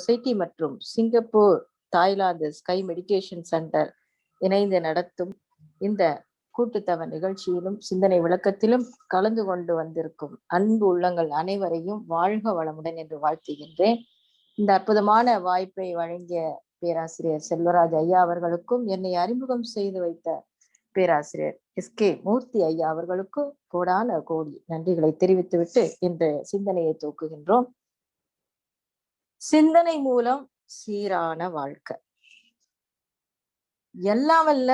Society மற்றும் Singapore Thailand sky meditation centre இணைந்து நடத்தும் இந்த கூட்டுத்தவ நிகழ்ச்சியிலும் சிந்தனை விளக்கத்திலும் கலந்து கொண்டு வந்திருக்கும் அன்பு உள்ளங்கள் அனைவரையும் வாழ்க வளமுடன் என்று வாழ்த்துகின்றேன். இந்த அற்புதமான வாய்ப்பை வழங்கிய பேராசிரியர் செல்வராஜ் ஐயா அவர்களுக்கும், என்னை அறிமுகம் செய்து வைத்த பேராசிரியர் எஸ்.கே. மூர்த்தி ஐயா அவர்களுக்கும் கோடான கோடி நன்றிகளை தெரிவித்துவிட்டு இன்று சிந்தனையை தூக்குகின்றோம். சிந்தனை மூலம் சீரான வாழ்க்கை. எல்லாம் வல்ல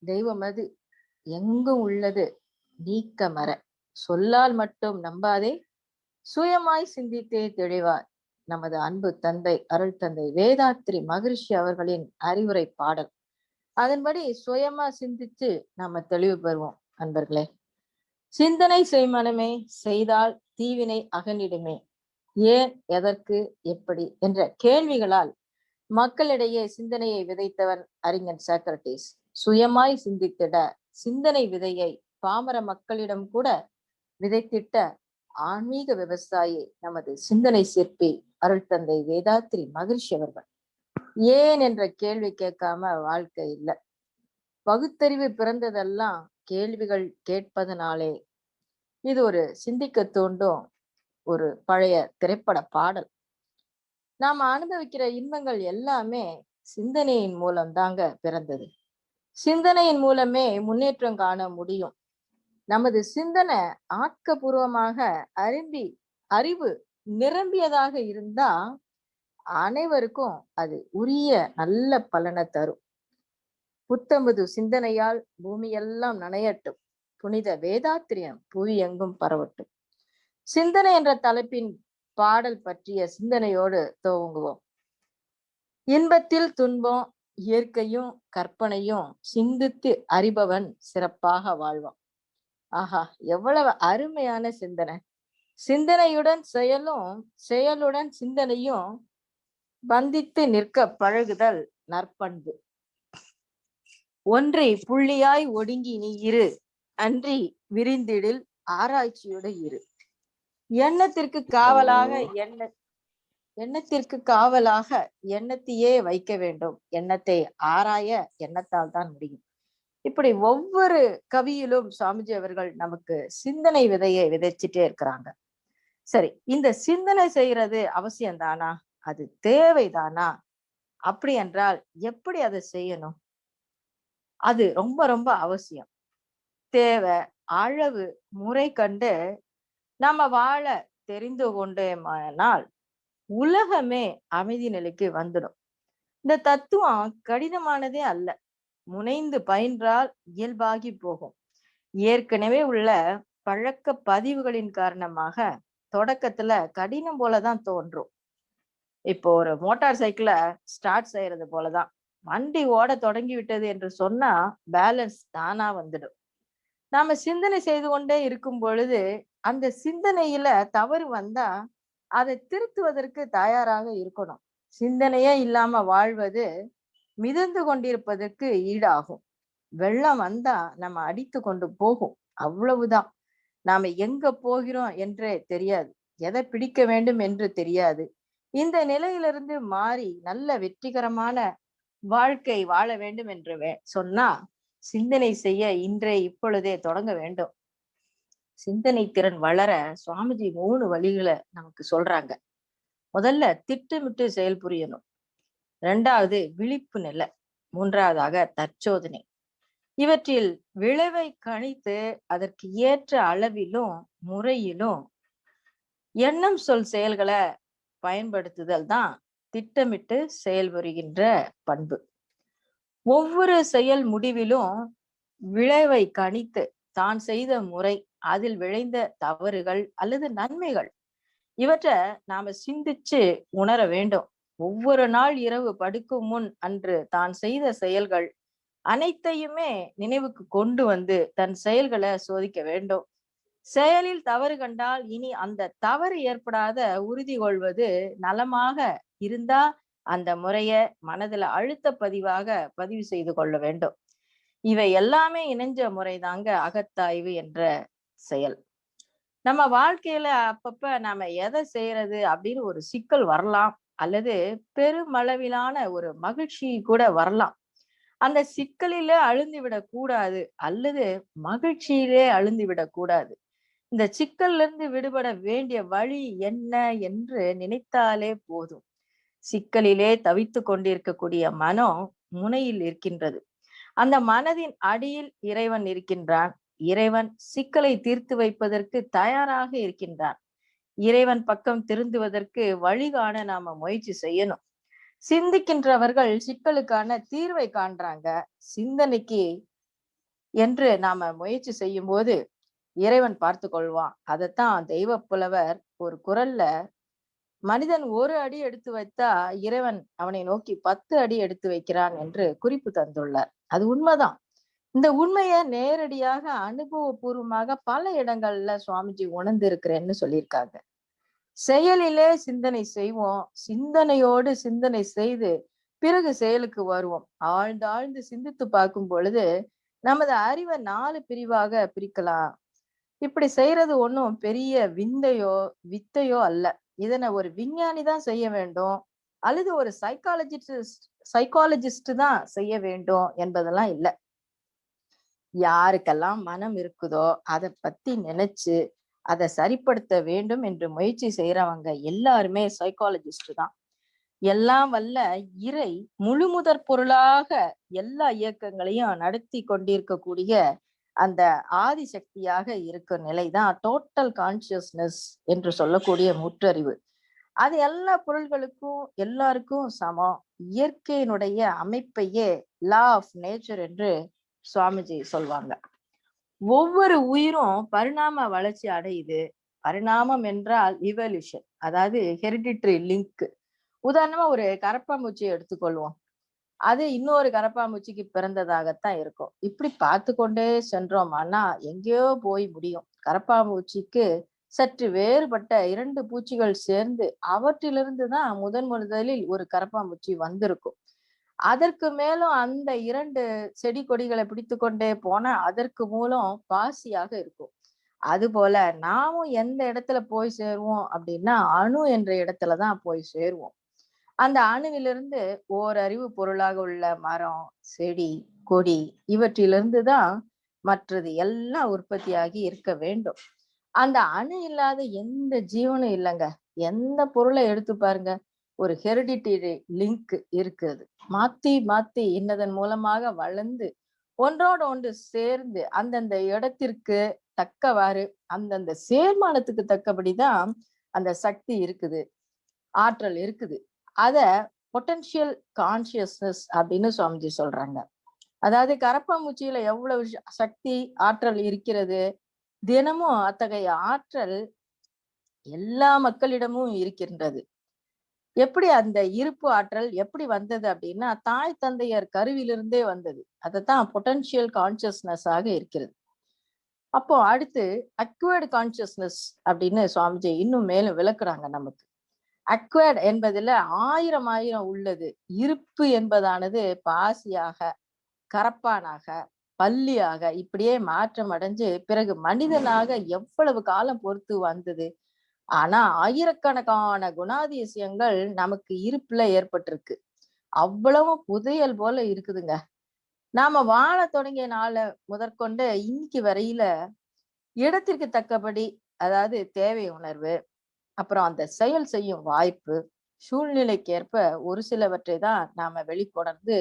தெய்வம் அது எங்கும் உள்ளது நீக்கமற, சொல்லால் மட்டும் நம்பாதே சுயமாய் சிந்தித்தே தெளிவார். நமது அன்பு தந்தை அருள் தந்தை வேதாத்ரி மகரிஷி அவர்களின் அறிவுரை பாடல். அதன்படி சுயமா சிந்திச்சு நாம தெளிவு பெறுவோம். அன்பர்களே, சிந்தனை செய்மனமே, செய்தால் தீவினை அகன்றிடுமே, ஏன், எதற்கு, எப்படி என்ற கேள்விகளால் மக்களிடையே சிந்தனையை விதைத்தவன் அறிஞன் சாக்ரட்டிஸ். சுயமாய் சிந்தித்திட சிந்தனை விதையை பாமர மக்களிடம் கூட விதைத்திட்ட ஆன்மீக விவசாயி நமது சிந்தனை சிற்பி அருள் தந்தை வேதாத்ரி மகரிஷி அவர்கள். ஏன் என்ற கேள்வி கேட்காம வாழ்க்கை இல்லை. பகுத்தறிவு பிறந்ததெல்லாம் கேள்விகள் கேட்பதனாலே. இது ஒரு சிந்திக்க தூண்டும் ஒரு பழைய திரைப்பட பாடல். நாம அனுபவிக்கிற இன்பங்கள் எல்லாமே சிந்தனையின் மூலம் தாங்க பிறந்தது. சிந்தனையின் மூலமே முன்னேற்றம் காண முடியும். நமது சிந்தனை ஆக்கப்பூர்வமாக அறிவு நிரம்பியதாக இருந்தா அனைவருக்கும் அது உரிய நல்ல பலனை தரும். புத்தம்பது சிந்தனையால் பூமியெல்லாம் நனையட்டும், புனித வேதாத்திரியம் புவி எங்கும் பரவட்டும். சிந்தனை என்ற தலைப்பின் பாடல் பற்றிய சிந்தனையோடு துவங்குவோம். இன்பத்தில் துன்பம், இயற்கையும் கற்பனையும் சிந்தித்து அறிபவன் சிறப்பாக வாழ்வான். ஆஹா, எவ்வளவு அருமையான சிந்தனை! சிந்தனையுடன் செயலும், செயலுடன் சிந்தனையும் பந்தித்து நிற்க பழகுதல் நற்பண்பு. ஒன்றை புள்ளியாய் ஒடுங்கி நீ இரு, அன்றி விரிந்திடில் ஆராய்ச்சியோடு இரு. எண்ணத்திற்கு காவலாக எண்ணத்தையே வைக்க வேண்டும். எண்ணத்தை ஆராய எண்ணத்தால் தான் முடியும். இப்படி ஒவ்வொரு கவியிலும் சுவாமிஜி அவர்கள் நமக்கு சிந்தனை விதையை விதைச்சிட்டே இருக்கிறாங்க. சரி, இந்த சிந்தனை செய்யறது அவசியம்தானா? அது தேவைதானா? அப்படி என்றால் எப்படி அதை செய்யணும்? அது ரொம்ப ரொம்ப அவசியம், தேவை. அளவு முறை கண்டு நாம வாழ தெரிந்து கொண்டோமானால் உலகமே அமைதி நிலைக்கு வந்துடும். இந்த தத்துவம் கடினமானதே அல்ல. முனைந்து பயின்றால் இயல்பாகி போகும். ஏற்கனவே உள்ள பழக்க பதிவுகளின் காரணமாக தொடக்கத்துல கடினம் போலதான் தோன்றும். இப்போ ஒரு மோட்டார் சைக்கிள ஸ்டார்ட் செய்யறது போலதான். வண்டி ஓட தொடங்கி விட்டது என்று சொன்னா பேலன்ஸ் தானா வந்துடும். நாம சிந்தனை செய்து கொண்டே இருக்கும் பொழுது அந்த சிந்தனையில தவறு வந்தா அதை திருத்துவதற்கு தயாராக இருக்கணும். சிந்தனையே இல்லாம வாழ்வது மிதந்து கொண்டிருப்பதற்கு ஈடாகும். வெள்ளம் வந்தா நம்ம அடித்து கொண்டு போகும், அவ்வளவுதான். நாம எங்க போகிறோம் என்றே தெரியாது, எதை பிடிக்க வேண்டும் என்று தெரியாது. இந்த நிலையிலிருந்து மாறி நல்ல வெற்றிகரமான வாழ்க்கை வாழ வேண்டும் என்று சொன்னா சிந்தனை செய்ய இன்றே இப்பொழுதே தொடங்க வேண்டும். சிந்தனை திறன் வளர சுவாமிஜி 3 வழிகளை நமக்கு சொல்றாங்க. முதல்ல திட்டமிட்டு செயல் புரியணும். 2வது விழிப்பு நிலை. 3வதாக தற்சோதனை. இவற்றில் விளைவை கணித்து அதற்கு ஏற்ற அளவிலும் முறையிலும் எண்ணம் சொல் செயல்களை பயன்படுத்துதல் தான் திட்டமிட்டு செயல்புரிகின்ற பண்பு. ஒவ்வொரு செயல் முடிவிலும் விளைவை கணித்து தான் செய்த முறை, அதில் விளைந்த தவறுகள் அல்லது நன்மைகள், இவற்றை நாம சிந்திச்சு உணர வேண்டும். ஒவ்வொரு நாள் இரவு படுக்கும் முன் அன்று தான் செய்த செயல்கள் அனைத்தையுமே நினைவுக்கு கொண்டு வந்து தன் செயல்களை சோதிக்க வேண்டும். செயலில் தவறு கண்டால் இனி அந்த தவறு ஏற்படாத உறுதி கொள்வது நலமாக இருந்தா அந்த முறைய மனதுல அழுத்த பதிவு செய்து கொள்ள வேண்டும். இவை எல்லாமே இணைஞ்ச முறைதாங்க அகத்தாய்வு என்ற செயல். நம்ம வாழ்க்கையில அப்பப்ப நாம எதை செய்யறது அப்படின்னு ஒரு சிக்கல் வரலாம். அல்லது பெருமளவிலான ஒரு மகிழ்ச்சி கூட வரலாம். அந்த சிக்கலிலே அழுந்தி விடக் கூடாது, அல்லது மகிழ்ச்சியிலே அழுந்தி விடக் கூடாது. இந்த சிக்கல்ல இருந்து விடுபட வேண்டிய வழி என்ன என்று நினைத்தாலே போதும். சிக்கலிலே தவித்துக் கொண்டிருக்கக்கூடிய மனம் முனையில் இருக்கின்றது. அந்த மனதின் அடியில் இறைவன் இருக்கின்றான். இறைவன் சிக்கலை தீர்த்து வைப்பதற்கு தயாராக இருக்கின்றான். இறைவன் பக்கம் திருந்துவதற்கு வழிகாண நாம முயற்சி செய்யணும். சிந்திக்கின்றவர்கள் சிக்கலுக்கான தீர்வை காண்றாங்க. சிந்தனைக்கு என்று நாம முயற்சி செய்யும் போது இறைவன் பார்த்து கொள்வான். அதைத்தான் தெய்வ புலவர் ஒரு குரல்ல, மனிதன் ஒரு அடி எடுத்து வைத்தா இறைவன் அவனை நோக்கி 10 அடி எடுத்து வைக்கிறான் என்று குறிப்பு தந்துள்ளார். அது உண்மைதான். இந்த உண்மைய நேரடியாக அனுபவபூர்வமாக பல இடங்கள்ல சுவாமிஜி உணர்ந்து இருக்கிறேன்னு சொல்லியிருக்காங்க. செயலிலே சிந்தனை செய்வோம், சிந்தனையோடு சிந்தனை செய்து பிறகு செயலுக்கு வருவோம். ஆழ்ந்தாழ்ந்து சிந்தித்து பார்க்கும் பொழுது நமது அறிவை 4 பிரிவாக பிரிக்கலாம். இப்படி செய்யறது ஒண்ணும் பெரிய வித்தையோ அல்ல. இதனை ஒரு விஞ்ஞானி தான் செய்ய வேண்டும், அல்லது ஒரு சைக்காலஜிஸ்ட் தான் செய்ய வேண்டும் என்பதெல்லாம் இல்ல. யாருக்கெல்லாம் மனம் இருக்குதோ அதை பத்தி நினைச்சு அதை சரிப்படுத்த வேண்டும் என்று முயற்சி செய்யறவங்க எல்லாருமே சைக்காலஜிஸ்ட் தான். எல்லாம் வல்ல இறை முழுமுதற் பொருளாக எல்லா இயக்கங்களையும் நடத்தி கொண்டிருக்கக்கூடிய அந்த ஆதிசக்தியாக இருக்கும் நிலைதான் டோட்டல் கான்சியஸ்னஸ் என்று சொல்லக்கூடிய முற்றறிவு. அது எல்லா பொருள்களுக்கும் எல்லாருக்கும் சமம். இயற்கையினுடைய அமைப்பையே லா ஆஃப் நேச்சர் என்று சுவாமிஜி சொல்வாங்க. ஒவ்வொரு உயிரும் பரிணாம வளர்ச்சி அடையுது. பரிணாமம் என்றால் இவல்யூஷன், அதாவது ஹெரிடிட்டரி லிங்க். உதாரணமா ஒரு கரப்பாம்பூச்சியை எடுத்துக்கொள்வோம். அது இன்னொரு கரப்பாம்பூச்சிக்கு பிறந்ததாகத்தான் இருக்கும். இப்படி பார்த்து கொண்டே சென்றோமானா எங்கேயோ போய் முடியும். கரப்பாம்பூச்சிக்கு சற்று வேறுபட்ட 2 பூச்சிகள் சேர்ந்து அவற்றிலிருந்து தான் முதலில் ஒரு கரப்பாம்பூச்சி வந்திருக்கும். அதற்கு மேலும் அந்த 2 செடி கொடிகளை பிடித்து கொண்டே போனா அதற்கு மூலம் பாசியாக இருக்கும். அது போல நாமும் எந்த இடத்துல போய் சேருவோம் அப்படின்னா அணு என்ற இடத்துலதான் போய் சேருவோம். அந்த அணுவிலிருந்து ஓரறிவு பொருளாக உள்ள மரம், செடி, கொடி இவற்றிலிருந்து தான் மற்றது எல்லாம் உற்பத்தியாகி இருக்க வேண்டும். அந்த அணு இல்லாத எந்த ஜீவனும் இல்லைங்க. எந்த பொருளை எடுத்து பாருங்க, ஒரு ஹெரிடிட்டரி லிங்க் இருக்குது. மாத்தி மாத்தி இன்னதன் மூலமாக வளர்ந்து ஒன்றோடு ஒன்று சேர்ந்து அந்தந்த இடத்திற்கு தக்கவாறு அந்தந்த சேர்மானத்துக்கு தக்கபடிதான் அந்த சக்தி இருக்குது, ஆற்றல் இருக்குது. அத பொட்டன்ஷியல் கான்சியஸ்னஸ் அப்படின்னு சுவாமிஜி சொல்றாங்க. அதாவது கரப்பாம்பூச்சியில எவ்வளவு சக்தி ஆற்றல் இருக்கிறது, தினமும் அத்தகைய ஆற்றல் எல்லா மக்களிடமும் இருக்கின்றது. எப்படி அந்த இருப்பு ஆற்றல் எப்படி வந்தது அப்படின்னா தாய் தந்தையர் கருவிலிருந்தே வந்தது. அதத்தான் பொட்டன்ஷியல் கான்சியஸ்னஸ் ஆக இருக்கிறது. அப்போ அடுத்து அக்வயர்டு கான்சியஸ்னஸ் அப்படின்னு சுவாமிஜி இன்னும் மேலும் விளக்குறாங்க நமக்கு. அக்வயர்ட் என்பதுல ஆயிரம் உள்ளது. இருப்பு என்பதானது பாசியாக, கரப்பானாக, பல்லியாக இப்படியே மாற்றம் அடைஞ்சு பிறகு மனிதனாக எவ்வளவு காலம் பொறுத்து வந்தது. ஆனா ஆயிரக்கணக்கான குணாதிசயங்கள் நமக்கு இருப்புல ஏற்பட்டிருக்கு. அவ்வளவு புதையல் போல இருக்குதுங்க. நாம வாழ தொடங்கிய நாளை முதற்கொண்டு இன்னைக்கு வரையில இடத்திற்கு தக்கபடி, அதாவது தேவை உணர்வு, அப்புறம் அந்த செயல் செய்யும் வாய்ப்பு, சூழ்நிலைக்கேற்ப ஒரு சிலவற்றை தான் நாம வெளிக்கொணர்ந்து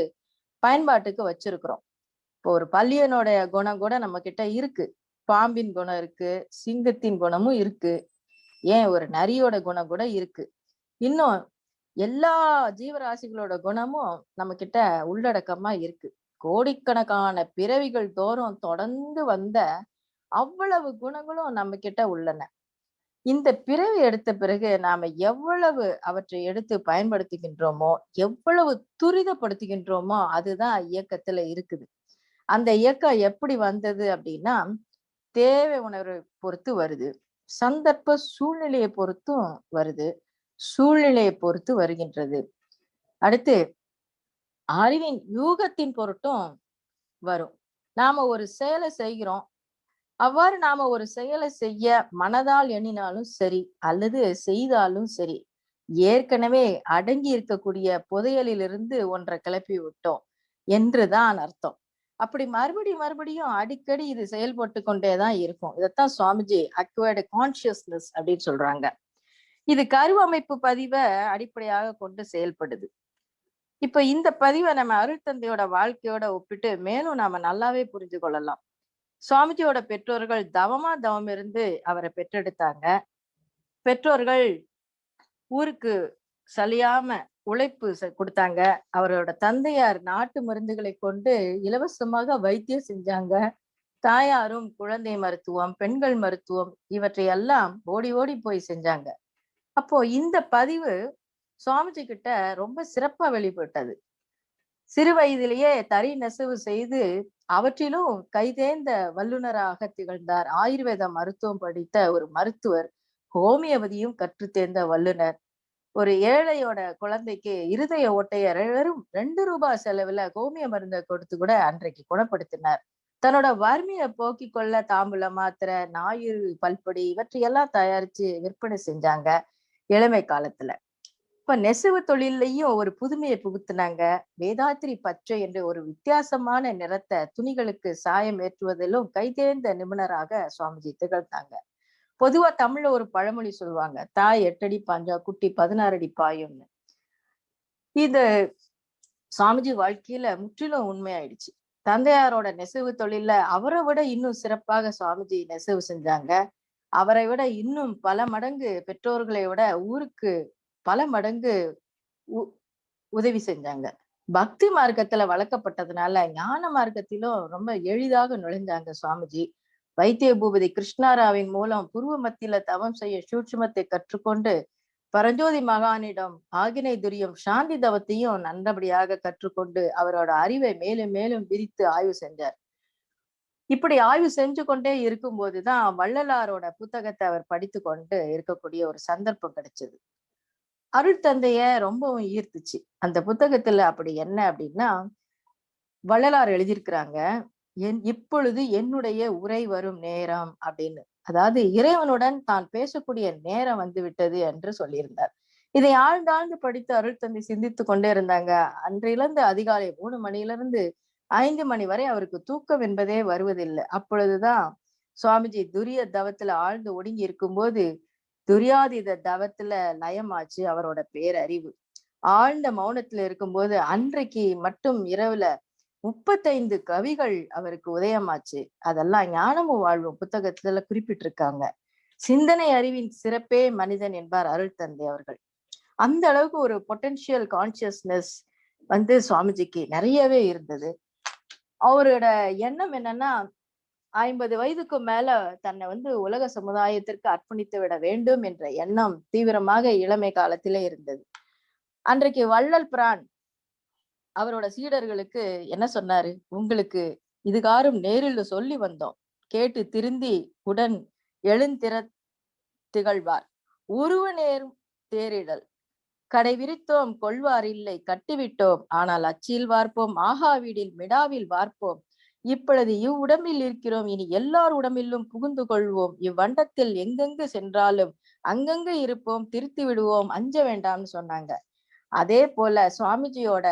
பயன்பாட்டுக்கு வச்சிருக்கிறோம். இப்போ ஒரு பல்லியனுடைய குணம் கூட நம்ம கிட்ட இருக்கு. பாம்பின் குணம் இருக்கு, சிங்கத்தின் குணமும் இருக்கு, ஏன் ஒரு நரியோட குணம் கூட இருக்கு. இன்னும் எல்லா ஜீவராசிகளோட குணமும் நம்ம கிட்ட உள்ளடக்கமா இருக்கு. கோடிக்கணக்கான பிறவிகள் தோறும் தொடர்ந்து வந்த அவ்வளவு குணங்களும் நம்ம கிட்ட உள்ளன. இந்த பிறவி எடுத்த பிறகு நாம எவ்வளவு அவற்றை எடுத்து பயன்படுத்துகின்றோமோ, எவ்வளவு துரிதப்படுத்துகின்றோமோ அதுதான் இயக்கத்துல இருக்குது. அந்த இயக்கம் எப்படி வந்தது அப்படின்னா தேவை உணர்வை பொறுத்து வருது, சந்தர்ப்ப சூழ்நிலையை பொறுத்தும் வருது, சூழ்நிலையை பொறுத்து வருகின்றது. அடுத்து அறிவின் யூகத்தின் பொருட்டும் வரும். நாம ஒரு செயலை செய்கிறோம். அவ்வாறு நாம ஒரு செயலை செய்ய மனதால் எண்ணினாலும் சரி அல்லது செய்தாலும் சரி, ஏற்கனவே அடங்கி இருக்கக்கூடிய புதையலிலிருந்து ஒன்றை கிளப்பி விட்டோம் என்றுதான் அர்த்தம். அப்படி மறுபடியும் அடிக்கடி இது செயல்பட்டு கொண்டேதான் இருக்கும். இதைத்தான் சுவாமிஜி அக்வயர்டு கான்சியஸ்னஸ் அப்படின்னு சொல்றாங்க. இது கருவமைப்பு பதிவை அடிப்படையாக கொண்டு செயல்படுது. இப்ப இந்த பதிவை நம்ம அருட்தந்தையோட வாழ்க்கையோட ஒப்பிட்டு மேலும் நாம நல்லாவே புரிஞ்சு கொள்ளலாம். சுவாமிஜியோட பெற்றோர்கள் தவம் இருந்து அவரை பெற்றெடுத்தாங்க. பெற்றோர்கள் ஊருக்கு சலியாம உழைப்பு கொடுத்தாங்க. அவரோட தந்தையார் நாட்டு மருந்துகளை கொண்டு இலவசமாக வைத்தியம் செஞ்சாங்க. தாயாரும் குழந்தை மருத்துவம், பெண்கள் மருத்துவம் இவற்றையெல்லாம் ஓடி ஓடி போய் செஞ்சாங்க. அப்போ இந்த பதிவு சுவாமிஜி கிட்ட ரொம்ப சிறப்பா வெளிப்பட்டது. சிறு வயதிலேயே தறி நெசவு செய்து அவற்றிலும் கைதேர்ந்த வல்லுநராக திகழ்ந்தார். ஆயுர்வேத மருத்துவம் படித்த ஒரு மருத்துவர், ஹோமியோபதியும் கற்று தேர்ந்த வல்லுனர். ஒரு ஏழையோட குழந்தைக்கு இருதய ஓட்டைய வெறும் 2 ரூபாய் செலவுல ஹோமிய மருந்தை கொடுத்து கூட அன்றைக்கு குணப்படுத்தினார். தன்னோட வறுமையை போக்கிக் கொள்ள தாம்பூல மாத்திரை, ஞாயிறு பல்பொடி இவற்றையெல்லாம் தயாரிச்சு விற்பனை செஞ்சாங்க இளமை காலத்துல. இப்ப நெசவு தொழிலையும் ஒரு புதுமையை புகுத்தினாங்க. வேதாத்திரி பச்சை என்ற ஒரு வித்தியாசமான நிறத்தை துணிகளுக்கு சாயம் ஏற்றுவதிலும் கைதேர்ந்த நிபுணராக சுவாமிஜி திகழ்ந்தாங்க. பொதுவா தமிழ்ல ஒரு பழமொழி சொல்லுவாங்க, தாய் 8 அடி பாஞ்சா குட்டி 16 அடி பாயும்னு. இது சுவாமிஜி வாழ்க்கையில முற்றிலும் உண்மையாயிடுச்சு. தந்தையாரோட நெசவு தொழில அவரை விட இன்னும் சிறப்பாக சுவாமிஜி நெசவு செஞ்சாங்க. அவரை விட இன்னும் பல மடங்கு பெற்றோர்களை விட ஊருக்கு பல மடங்கு உதவி செஞ்சாங்க. பக்தி மார்க்கத்துல வளர்க்கப்பட்டதுனால ஞான மார்க்கத்திலும் ரொம்ப எளிதாக நுழைஞ்சாங்க சுவாமிஜி. வைத்திய பூபதி கிருஷ்ணாராவின் மூலம் புருவ மத்தியில தவம் செய்ய சூட்சுமத்தை கற்றுக்கொண்டு பரஞ்சோதி மகானிடம் ஆகினை துரியம் சாந்தி தவத்தையும் நல்லபடியாக கற்றுக்கொண்டு அவரோட அறிவை மேலும் மேலும் விரித்து ஆய்வு செஞ்சார். இப்படி ஆய்வு செஞ்சு கொண்டே இருக்கும் போதுதான் வள்ளலாரோட புத்தகத்தை அவர் படித்து கொண்டு இருக்கக்கூடிய ஒரு சந்தர்ப்பம் கிடைச்சது. அருட்தந்தைய ரொம்பவும் ஈர்த்துச்சு. அந்த புத்தகத்துல அப்படி என்ன அப்படின்னா, வள்ளலார் எழுதியிருக்கிறாங்க, இப்பொழுது என்னுடைய உரை வரும் நேரம் அப்படின்னு. அதாவது இறைவனுடன் தான் பேசக்கூடிய நேரம் வந்து விட்டது என்று சொல்லியிருந்தார். இதை ஆழ்ந்தாழ்ந்து படித்து அருட்தந்தை சிந்தித்து கொண்டே இருந்தாங்க. அன்றிலிருந்து அதிகாலை 3 மணியிலிருந்து 5 மணி வரை அவருக்கு தூக்கம் என்பதே வருவதில்லை. அப்பொழுதுதான் சுவாமிஜி துரிய தவத்துல ஆழ்ந்து ஒடுங்கி இருக்கும்போது துரியாதீத தவத்துல லயமாச்சு அவரோட பேரறிவு. ஆழ்ந்த மௌனத்துல இருக்கும்போது அன்றைக்கு மட்டும் இரவுல 35 கவிகள் அவருக்கு உதயமாச்சு. அதெல்லாம் ஞானமும் வாழ்வும் புத்தகத்துல குறிப்பிட்டிருக்காங்க. சிந்தனை அறிவின் சிறப்பே மனிதன் என்பார் அருட்தந்தை அவர்கள். அந்த அளவுக்கு ஒரு பொட்டன்ஷியல் கான்சியஸ்னஸ் வந்து சுவாமிஜிக்கு நிறையவே இருந்தது. அவரோட எண்ணம் என்னன்னா, 50 வயதுக்கு மேல தன்னை உலக சமுதாயத்திற்கு அர்ப்பணித்து விட வேண்டும் என்ற எண்ணம் தீவிரமாக இளமை காலத்திலே இருந்தது. அன்றைக்கு வள்ளல் பிரான் அவரோட சீடர்களுக்கு என்ன சொன்னாரு? உங்களுக்கு இதுகாரும் நேரில் சொல்லி வந்தோம், கேட்டு திருந்தி உடன் எழுந்திர திகழ்வார். உருவ நேரும் தேரிடல் கடை விரித்தோம் கொள்வார் இல்லை கட்டிவிட்டோம், ஆனால் அச்சில் வார்ப்போம் ஆகா வீடில் மிடாவில் வார்ப்போம். இப்பொழுது இவ்வுடம்பில் இருக்கிறோம், இனி எல்லார் உடம்பிலும் புகுந்து கொள்வோம். இவ்வண்டத்தில் எங்கெங்கு சென்றாலும் அங்கங்க இருப்போம், திருத்தி விடுவோம், அஞ்ச வேண்டாம்னு சொன்னாங்க. அதே போல சுவாமிஜியோட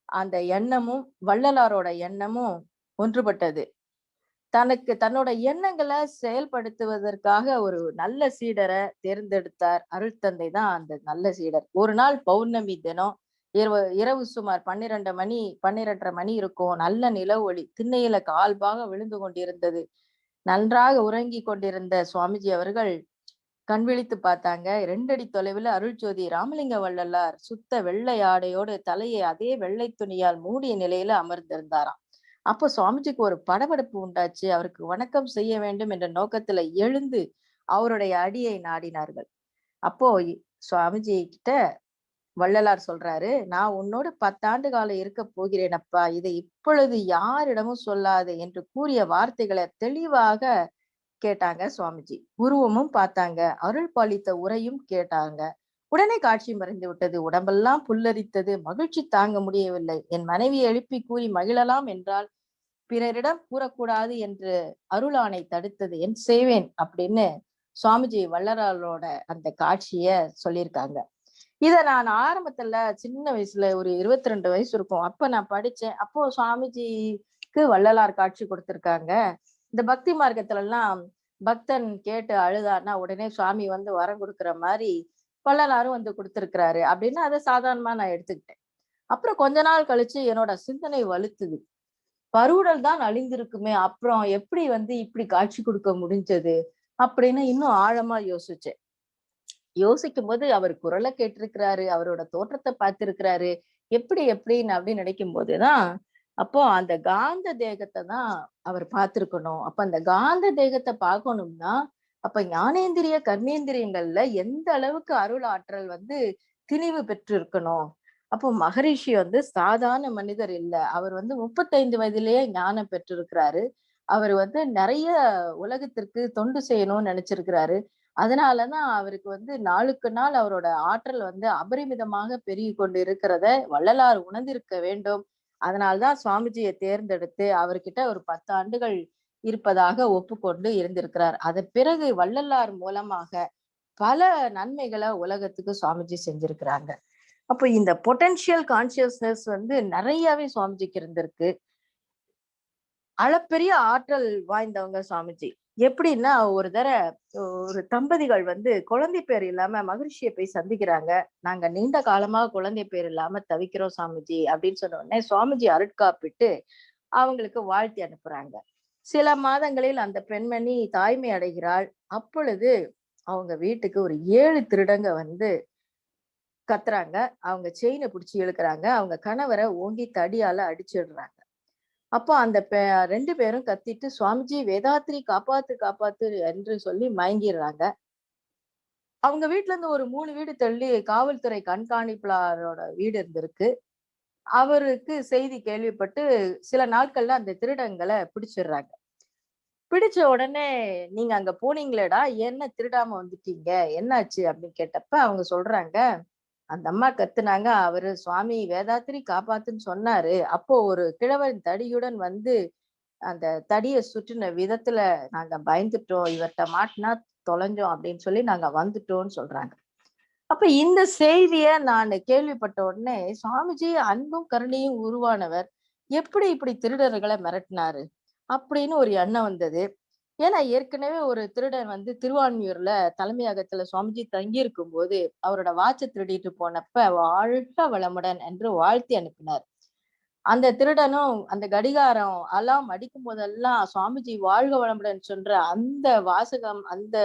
அந்த எண்ணமும் வள்ளலாரோட எண்ணமும் ஒன்றுபட்டது. தன்னோட எண்ணங்களை செயல்படுத்துவதற்காக ஒரு நல்ல சீடரை தேர்ந்தெடுத்தார். அருட்தந்தை தான் அந்த நல்ல சீடர். ஒரு நாள் பௌர்ணமி தினம் இரவு சுமார் 12:30 மணி இருக்கும். நல்ல நில ஒளி திண்ணையில கால்பாக விழுந்து கொண்டிருந்தது. நன்றாக உறங்கி கொண்டிருந்த சுவாமிஜி அவர்கள் கண் விழித்து பார்த்தாங்க. 2 அடி தொலைவில் அருள்ஜோதி ராமலிங்க வள்ளலார் சுத்த வெள்ளை ஆடையோடு தலையை அதே வெள்ளை துணியால் மூடிய நிலையில அமர்ந்திருந்தாராம். அப்போ சுவாமிஜிக்கு ஒரு படபடப்பு உண்டாச்சு. அவருக்கு வணக்கம் செய்ய வேண்டும் என்ற நோக்கத்துல எழுந்து அவருடைய அடியை நாடினார்கள். அப்போ சுவாமிஜி கிட்ட வள்ளலார் சொல்றாரு, நான் உன்னோடு 10 ஆண்டு காலம் இருக்க போகிறேன் அப்பா, இதை இப்பொழுது யாரிடமும் சொல்லாது என்று கூறிய வார்த்தைகளை தெளிவாக கேட்டாங்க சுவாமிஜி. உருவமும் பார்த்தாங்க, அருள் பாலித்த உரையும் கேட்டாங்க. உடனே காட்சி மறைந்து விட்டது. உடம்பெல்லாம் புல்லரித்தது. மகிழ்ச்சி தாங்க முடியவில்லை. என் மனைவியை எழுப்பி கூறி மகிழலாம் என்றால் பிறரிடம் கூறக்கூடாது என்று அருளானை தடுத்தது, என் செய்வேன் அப்படின்னு சுவாமிஜி வள்ளலாரோட அந்த காட்சிய சொல்லியிருக்காங்க. இத நான் ஆரம்பத்துல சின்ன வயசுல ஒரு 22 வயசு இருக்கும். அப்ப நான் படிச்சேன். அப்போ சுவாமிஜிக்கு வள்ளலார் காட்சி கொடுத்திருக்காங்க. இந்த பக்தி மார்க்கத்துல எல்லாம் பக்தன் கேட்டு அழுதான்னா உடனே சுவாமி வந்து வரம் கொடுக்கிற மாதிரி வள்ளலாரும் வந்து கொடுத்திருக்கிறாரு அப்படின்னு அதை சாதாரணமா நான் எடுத்துக்கிட்டேன். அப்புறம் கொஞ்ச நாள் கழிச்சு என்னோட சிந்தனை வலுத்துது. பருவுடல் தான் அழிந்திருக்குமே, அப்புறம் எப்படி வந்து இப்படி காட்சி கொடுக்க முடிஞ்சது அப்படின்னு இன்னும் ஆழமா யோசிச்சேன். யோசிக்கும்போது அவர் குரலை கேட்டிருக்கிறாரு, அவரோட தோற்றத்தை பார்த்திருக்கிறாரு. எப்படி எப்படின்னு அப்படின்னு நினைக்கும் போதுதான், அப்போ அந்த காந்த தேகத்தை தான் அவர் பார்த்திருக்கணும். அப்ப அந்த காந்த தேகத்தை பார்க்கணும்னா, அப்ப ஞானேந்திரிய, கர்மேந்திரியங்கள்ல எந்த அளவுக்கு அருள் ஆற்றல் வந்து திணிவு பெற்றிருக்கணும். அப்போ மகரிஷி வந்து சாதாரண மனிதர் இல்ல. அவர் வந்து 35 வயதிலேயே ஞானம் பெற்றிருக்கிறாரு. அவர் வந்து நிறைய உலகத்திற்கு தொண்டு செய்யணும்னு நினைச்சிருக்கிறாரு. அதனாலதான் அவருக்கு வந்து நாளுக்கு நாள் அவரோட ஆற்றல் வந்து அபரிமிதமாக பெருகி கொண்டு இருக்கிறத வள்ளலார் உணர்ந்திருக்க வேண்டும். அதனால்தான் சுவாமிஜியை தேர்ந்தெடுத்து அவர்கிட்ட ஒரு 10 ஆண்டுகள் இருப்பதாக ஒப்புக்கொண்டு இருந்திருக்கிறார். அதன் பிறகு வள்ளலார் மூலமாக பல நன்மைகளை உலகத்துக்கு சுவாமிஜி செஞ்சிருக்கிறாங்க. அப்ப இந்த பொட்டன்ஷியல் கான்சியஸ்னஸ் வந்து நிறையவே சுவாமிஜிக்கு இருந்திருக்கு. அளப்பெரிய ஆற்றல் வாய்ந்தவங்க சுவாமிஜி. எப்படின்னா ஒரு ஒரு தம்பதிகள் வந்து குழந்தை பேர் இல்லாம மகிழ்ச்சியை போய் சந்திக்கிறாங்க. நாங்க நீண்ட காலமா குழந்தை பேர் இல்லாம தவிக்கிறோம் சாமிஜி அப்படின்னு சொன்ன உடனே சுவாமிஜி அருட்காப்பிட்டு அவங்களுக்கு வாழ்த்தி அனுப்புறாங்க. சில மாதங்களில் அந்த பெண்மணி தாய்மை அடைகிறாள். அப்பொழுது அவங்க வீட்டுக்கு ஒரு 7 திருடங்க வந்து கத்துறாங்க. அவங்க செயினை பிடிச்சி இழுக்கிறாங்க. அவங்க கணவரை ஓங்கி தடியால அடிச்சிடுறாங்க. அப்போ அந்த 2 பேரும் கத்திட்டு சுவாமிஜி வேதாத்ரி காப்பாத்து காப்பாத்து என்று சொல்லி மயங்கிடுறாங்க. அவங்க வீட்டுல இருந்து ஒரு 3 வீடு தள்ளி காவல்துறை கண்காணிப்பாளரோட வீடு இருந்திருக்கு. அவருக்கு செய்தி கேள்விப்பட்டு சில நாட்கள்ல அந்த திருடங்களை பிடிச்சிடுறாங்க. பிடிச்ச உடனே நீங்க அங்க போனீங்களேடா, என்ன திருடாம வந்துட்டீங்க, என்னாச்சு அப்படின்னு கேட்டப்ப அவங்க சொல்றாங்க, அந்த அம்மா கத்துனாங்க, அவரு சுவாமி வேதாத்திரி காப்பாத்துன்னு சொன்னாரு. அப்போ ஒரு கிழவன் தடியுடன் வந்து அந்த தடிய சுற்றின விதத்துல நாங்க பயந்துட்டோம். இவர்ட்ட மாட்டினா தொலைஞ்சோம் அப்படின்னு சொல்லி நாங்க வந்துட்டோம்னு சொல்றாங்க. அப்ப இந்த செய்திய நான் கேள்விப்பட்ட உடனே, சுவாமிஜி அன்பும் கருணையும் உருவானவர். எப்படி இப்படி திருடர்களை மிரட்டினாரு? அப்படின்னு ஒரு எண்ணம் வந்தது. ஏன்னா ஏற்கனவே ஒரு திருடன் வந்து திருவான்மியூர்ல தலைமையகத்துல சுவாமிஜி தங்கி இருக்கும்போது அவரோட வாட்சை திருடிட்டு போனப்ப வாழ்க வளமுடன் என்று வாழ்த்தி அனுப்பினார். அந்த திருடனும் அந்த கடிகாரம் அலாம் அடிக்கும் போதெல்லாம் சுவாமிஜி வாழ்க வளமுடன் சொன்ற அந்த வாசகம், அந்த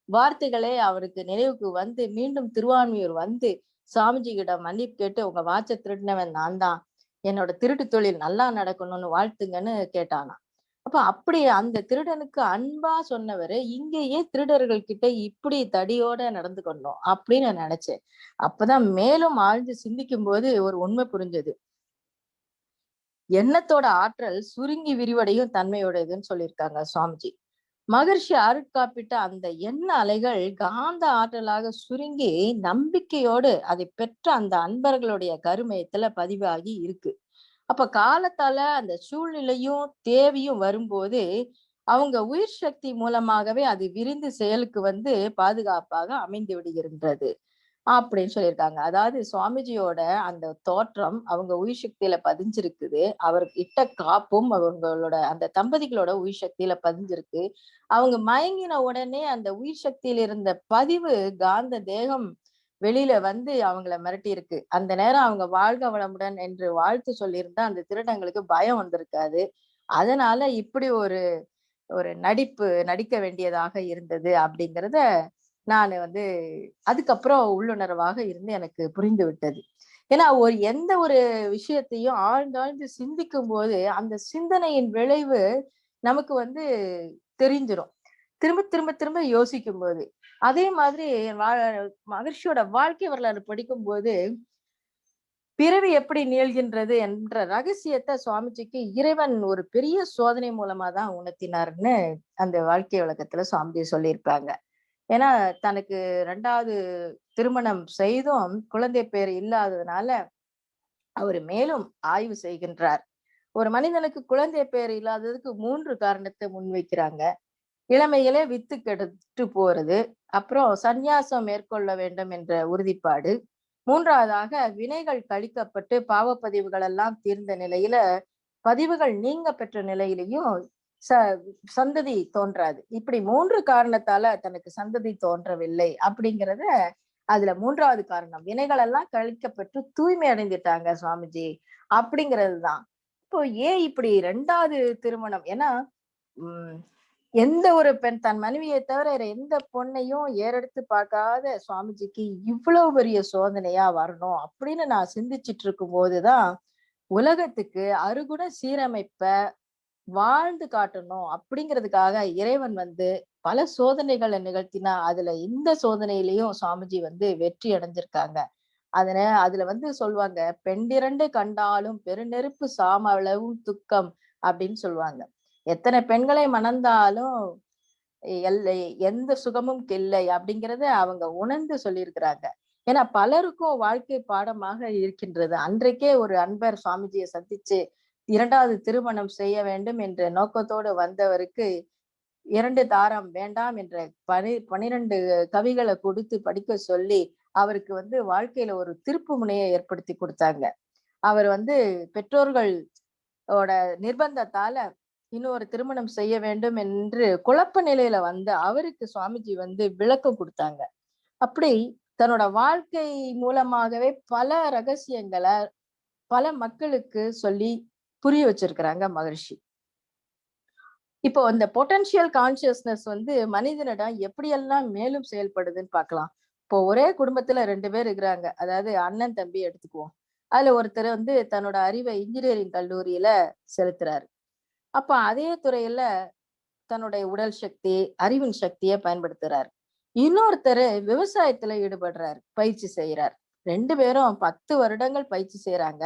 வார்த்தைகளே அவருக்கு நினைவுக்கு வந்து மீண்டும் திருவான்மியூர் வந்து சாமிஜி கிட்ட மன்னிப்பு கேட்டு உங்க வாட்சை திருடினவன் நான் தான், என்னோட திருட்டு தொழில் நல்லா நடக்கணும்னு வாழ்த்துங்கன்னு கேட்டானாம். அப்ப அப்படி அந்த திருடனுக்கு அன்பா சொன்னவரு இங்கேயே திருடர்கள் கிட்ட இப்படி தடியோட நடந்து கொண்டோம் அப்படின்னு நான் நினைச்சேன். அப்பதான் மேலும் ஆழ்ந்து சிந்திக்கும் போது ஒரு உண்மை புரிஞ்சது. எண்ணத்தோட ஆற்றல் சுருங்கி விரிவடையும் தன்மையுடையதுன்னு சொல்லியிருக்காங்க சுவாமிஜி. மகர்ஷி அருட்காப்பிட்ட அந்த எண்ண அலைகள் காந்த ஆற்றலாக சுருங்கி நம்பிக்கையோடு அதை பெற்ற அந்த அன்பர்களுடைய கருமையத்துல பதிவாகி இருக்கு. அப்ப காலத்தால அந்த சூழ்நிலையும் தேவையும் வரும்போது அவங்க உயிர் சக்தி மூலமாகவே அது விரிந்து செயலுக்கு வந்து பாதுகாப்பாக அமைந்து விடுகின்றது அப்படின்னு சொல்லியிருக்காங்க. அதாவது சுவாமிஜியோட அந்த தோற்றம் அவங்க உயிர் சக்தியில பதிஞ்சிருக்குது. அவர் இட்ட காப்பும் அவங்களோட அந்த தம்பதிகளோட உயிர் சக்தியில பதிஞ்சிருக்கு. அவங்க மயங்கின உடனே அந்த உயிர் சக்தியில இருந்த பதிவு காந்த தேகம் வெளியில வந்து அவங்கள மிரட்டி இருக்கு. அந்த நேரம் அவங்க வாழ்க வளமுடன் என்று வாழ்த்து சொல்லியிருந்தா அந்த திருடங்களுக்கு பயம் வந்திருக்காது. அதனால இப்படி ஒரு ஒரு நடிக்க வேண்டியதாக இருந்தது அப்படிங்கிறத நான் வந்து அதுக்கப்புறம் உள்ளுணர்வாக இருந்து எனக்கு புரிந்து விட்டது. ஏன்னா எந்த ஒரு விஷயத்தையும் ஆழ்ந்தாழ்ந்து சிந்திக்கும் போது அந்த சிந்தனையின் விளைவு நமக்கு வந்து தெரிஞ்சிரும். திரும்ப திரும்ப திரும்ப யோசிக்கும் போது அதே மாதிரி மகிழ்ச்சியோட வாழ்க்கை வரலாறு படிக்கும் போது பிறவி எப்படி நிகழ்கின்றது என்ற ரகசியத்தை சுவாமிஜிக்கு இறைவன் ஒரு பெரிய சோதனை மூலமா தான் உணர்த்தினார்னு அந்த வாழ்க்கை விளக்கத்துல சுவாமிஜி சொல்லியிருப்பாங்க. ஏன்னா தனக்கு 2வது திருமணம் செய்தும் குழந்தை பேர் இல்லாததுனால அவர் மேலும் ஆய்வு செய்கின்றார். ஒரு மனிதனுக்கு குழந்தை பேர் இல்லாததுக்கு 3 காரணத்தை முன்வைக்கிறாங்க. இளமையிலே வித்து கெடுத்து போறது, அப்புறம் சந்நியாசம் மேற்கொள்ள வேண்டும் என்ற உறுதிப்பாடு, மூன்றாவதாக வினைகள் கழிக்கப்பட்டு பாவப்பதிவுகள் எல்லாம் தீர்ந்த நிலையில பதிவுகள் நீங்க பெற்ற நிலையிலையும் ச சந்ததி தோன்றாது. இப்படி 3 காரணத்தால தனக்கு சந்ததி தோன்றவில்லை அப்படிங்கிறத அதுல 3வது காரணம். வினைகள் எல்லாம் கழிக்கப்பட்டு தூய்மை அடைந்துட்டாங்க சுவாமிஜி அப்படிங்கிறதுதான். இப்போ ஏன் இப்படி 2வது திருமணம்? ஏன்னா உம் எந்த ஒரு பெண் தன் மனைவியை தவிர வேற எந்த பொண்ணையும் ஏறெடுத்து பார்க்காத சுவாமிஜிக்கு இவ்வளவு பெரிய சோதனையா வரணும் அப்படின்னு நான் சிந்திச்சிட்டு இருக்கும் போதுதான் உலகத்துக்கு அருகுண சீரமைப்ப வாழ்ந்து காட்டணும் அப்படிங்கிறதுக்காக இறைவன் வந்து பல சோதனைகளை நிகழ்த்தினா அதுல இந்த சோதனையிலயும் சுவாமிஜி வந்து வெற்றி அடைஞ்சிருக்காங்க. அதுல வந்து சொல்லுவாங்க, பெண்டிரண்டு கண்டாலும் பெருநெருப்பு சாமளவும் துக்கம் அப்படின்னு சொல்லுவாங்க. எத்தனை பெண்களை மணந்தாலும் எல்லை எந்த சுகமும் இல்லை அப்படிங்கறத அவங்க உணர்ந்து சொல்லியிருக்கிறாங்க. ஏன்னா பலருக்கும் வாழ்க்கை பாடமாக இருக்கின்றது. அன்றைக்கே ஒரு அன்பர் சுவாமிஜியை சந்திச்சு 2வது திருமணம் செய்ய வேண்டும் என்ற நோக்கத்தோடு வந்தவருக்கு 2 தாரம் வேண்டாம் என்ற 12 கவிகளை கொடுத்து படிக்க சொல்லி அவருக்கு வந்து வாழ்க்கையில ஒரு திருப்பு முனையை ஏற்படுத்தி கொடுத்தாங்க. அவர் வந்து பெற்றோர்களோட நிர்பந்தத்தால இன்னொரு திருமணம் செய்ய வேண்டும் என்று குழப்ப நிலையில வந்து அவருக்கு சுவாமிஜி வந்து விளக்கம் கொடுத்தாங்க. அப்படி தன்னோட வாழ்க்கை மூலமாகவே பல ரகசியங்களை பல மக்களுக்கு சொல்லி புரிய வச்சிருக்கிறாங்க மகரிஷி. இப்போ இந்த பொட்டன்ஷியல் கான்சியஸ்னஸ் வந்து மனிதனிடம் எப்படியெல்லாம் மேலும் செயல்படுதுன்னு பார்க்கலாம். இப்போ ஒரே குடும்பத்துல 2 பேர் இருக்கிறாங்க. அதாவது அண்ணன் தம்பி எடுத்துக்குவோம். அதுல ஒருத்தர் வந்து தன்னோட அறிவை இன்ஜினியரிங் கல்லூரியில செலுத்துறாரு. அப்ப அதே துறையில தன்னுடைய உடல் சக்தி, அறிவின் சக்தியை பயன்படுத்துறாரு. இன்னொருத்தர் விவசாயத்துல ஈடுபடுறாரு, பயிற்சி செய்யறார். 2 பேரும் 10 வருடங்கள் பயிற்சி செய்யறாங்க.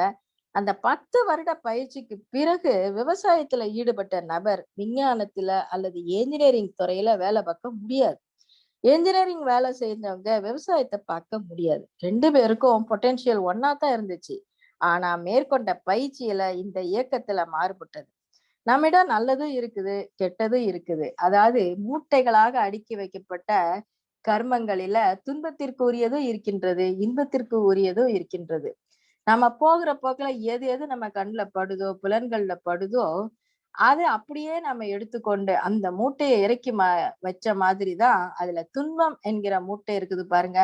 அந்த 10 வருட பயிற்சிக்கு பிறகு விவசாயத்துல ஈடுபட்ட நபர் விஞ்ஞானத்துல அல்லது என்ஜினியரிங் துறையில வேலை பார்க்க முடியாது. என்ஜினியரிங் வேலை செஞ்சவங்க விவசாயத்தை பார்க்க முடியாது. 2 பேருக்கும் பொட்டன்ஷியல் ஒன்னா தான் இருந்துச்சு. ஆனா மேற்கொண்ட பயிற்சியில இந்த இயக்கத்துல மாறுபட்டது. நம்மிடம் நல்லதும் இருக்குது, கெட்டதும் இருக்குது. அதாவது மூட்டைகளாக அடுக்கி வைக்கப்பட்ட கர்மங்களில துன்பத்திற்கு உரியதும் இருக்கின்றது, இன்பத்திற்கு உரியதும் இருக்கின்றது. நம்ம போகிற போக்குல எது எது நம்ம கண்ணுல படுதோ, புலன்கள்ல படுதோ, அது அப்படியே நம்ம எடுத்துக்கொண்டு அந்த மூட்டையை இறக்கி வச்ச மாதிரிதான் அதுல துன்பம் என்கிற மூட்டை இருக்குது பாருங்க.